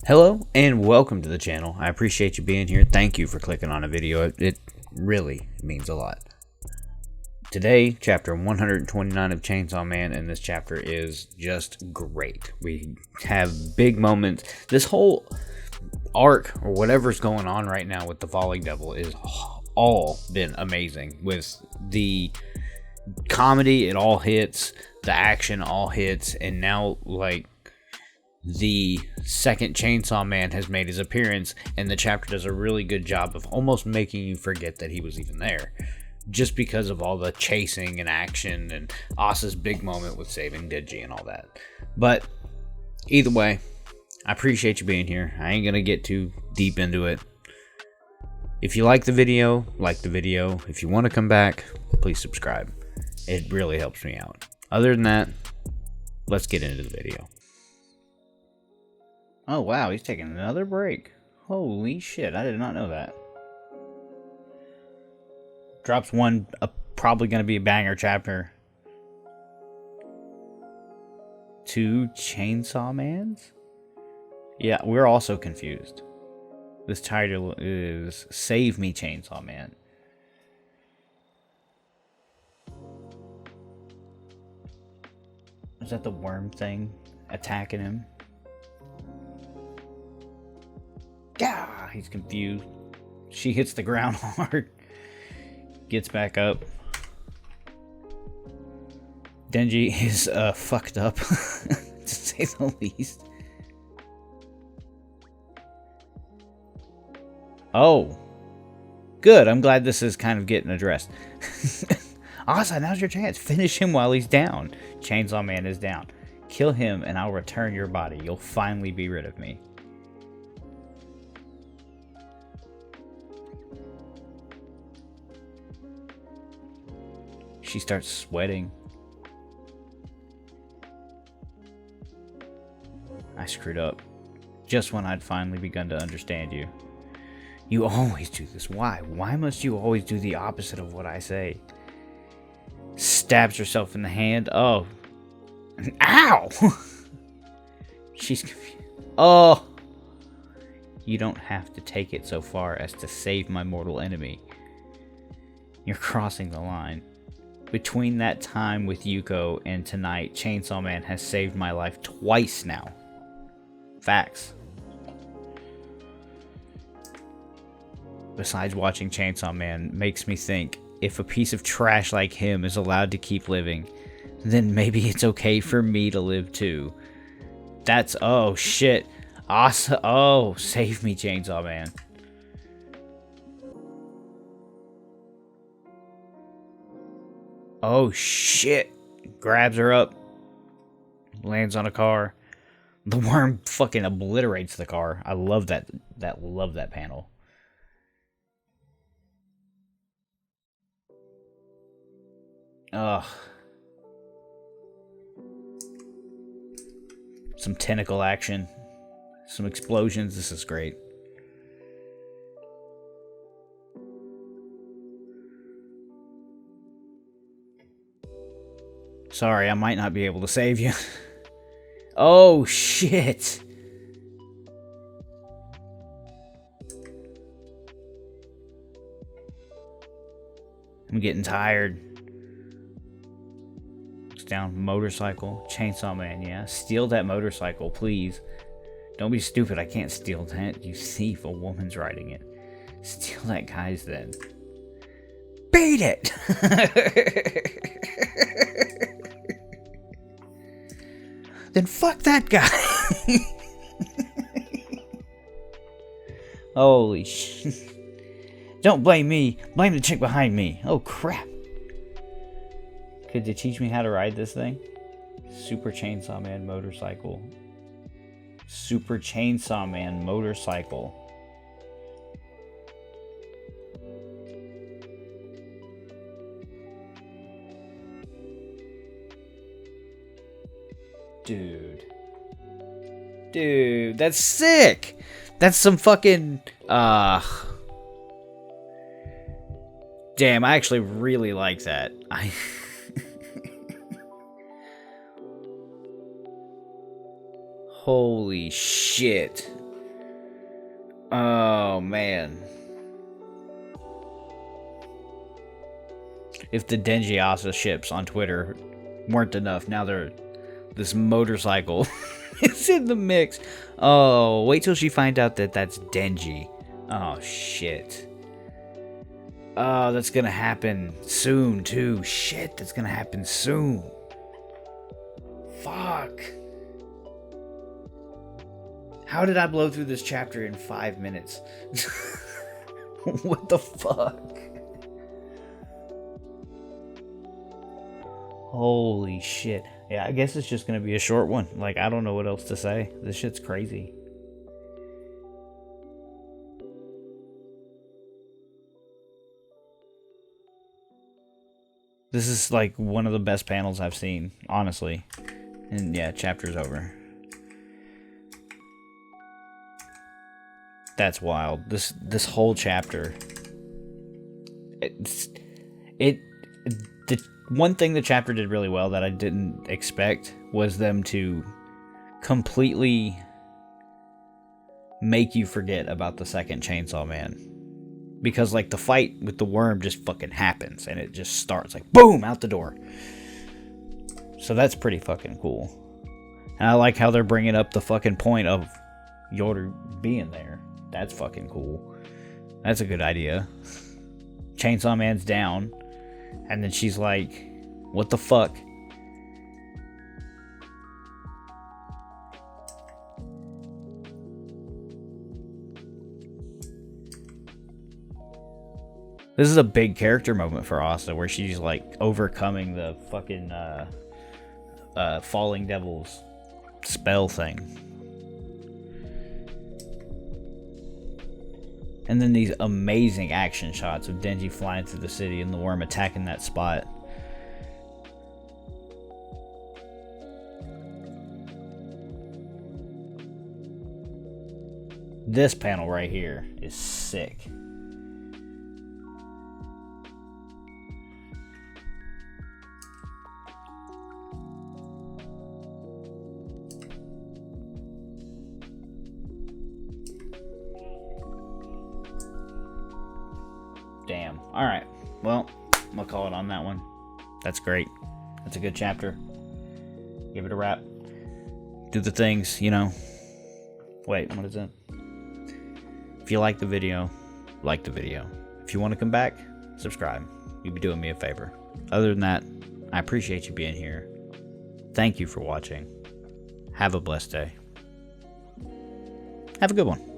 Hello and welcome to the channel. I appreciate you being here. Thank you for clicking on a video. It really means a lot. Today, chapter 129 of Chainsaw Man, and this chapter is just great. We have big moments. This whole arc, or whatever's going on right now with the Falling Devil, is all been amazing. With the comedy, it all hits. The action all hits. And now, like, the second Chainsaw Man has made his appearance, and the chapter does a really good job of almost making you forget that he was even there, just because of all the chasing and action and Asa's big moment with saving Digi and all that. But either way, I appreciate you being here. I ain't gonna get too deep into it. If you like the video, like the video. If you want to come back, please subscribe. It really helps me out. Other than that, let's get into the video. Oh wow, he's taking another break. Holy shit, I did not know that. Drops one, probably going to be a banger chapter. 2 Chainsaw Mans? Yeah, we're also confused. This title is Save Me Chainsaw Man. Is that the worm thing attacking him? Yeah, he's confused. She hits the ground hard. Gets back up. Denji is fucked up, to say the least. Oh. Good, I'm glad this is kind of getting addressed. Asa, now's your chance. Finish him while he's down. Chainsaw Man is down. Kill him and I'll return your body. You'll finally be rid of me. She starts sweating. I screwed up. Just when I'd finally begun to understand you. You always do this. Why? Why must you always do the opposite of what I say? Stabs herself in the hand. Oh. Ow! She's confused. Oh. You don't have to take it so far as to save my mortal enemy. You're crossing the line. Between that time with Yuko and tonight, Chainsaw Man has saved my life twice now. Facts. Besides, watching Chainsaw Man makes me think, if a piece of trash like him is allowed to keep living, then maybe it's okay for me to live too. That's, oh shit. Asa, oh, save me, Chainsaw Man. Oh shit. Grabs her up. Lands on a car. The worm fucking obliterates the car. I love that panel. Ugh. Some tentacle action. Some explosions. This is great. Sorry, I might not be able to save you. Oh, shit. I'm getting tired. Looks down, motorcycle. Chainsaw Man, yeah. Steal that motorcycle, please. Don't be stupid, I can't steal that. You thief, a woman's riding it. Steal that guy's then. Beat it! Then fuck that guy. Holy shit. Don't blame me. Blame the chick behind me. Oh crap. Could you teach me how to ride this thing? Super Chainsaw Man motorcycle. Super Chainsaw Man motorcycle. Dude, that's sick. That's some fucking damn, I actually really like that. Holy shit. Oh, man. If the Denji Asa ships on Twitter weren't enough, now this motorcycle is in the mix. Oh, wait till she finds out that that's Denji. Oh, shit. Oh, that's gonna happen soon, too. Shit, that's gonna happen soon. Fuck. How did I blow through this chapter in 5 minutes? What the fuck? Holy shit. Yeah, I guess it's just gonna be a short one. Like, I don't know what else to say. This shit's crazy. This is like one of the best panels I've seen, honestly. And yeah, chapter's over. That's wild. This whole chapter. The one thing the chapter did really well that I didn't expect was them to completely make you forget about the second Chainsaw Man. Because, like, the fight with the worm just fucking happens, and it just starts, like, boom, out the door. So that's pretty fucking cool. And I like how they're bringing up the fucking point of Yoru being there. That's fucking cool. That's a good idea. Chainsaw Man's down, and then she's like, what the fuck? This is a big character moment for Asa, where she's like overcoming the fucking Falling Devil's spell thing. And then these amazing action shots of Denji flying through the city and the worm attacking that spot. This panel right here is sick. Damn. Alright. Well, I'm gonna call it on that one. That's great. That's a good chapter. Give it a wrap. Do the things, you know. Wait, what is it? If you like the video, like the video. If you want to come back, subscribe. You'd be doing me a favor. Other than that, I appreciate you being here. Thank you for watching. Have a blessed day. Have a good one.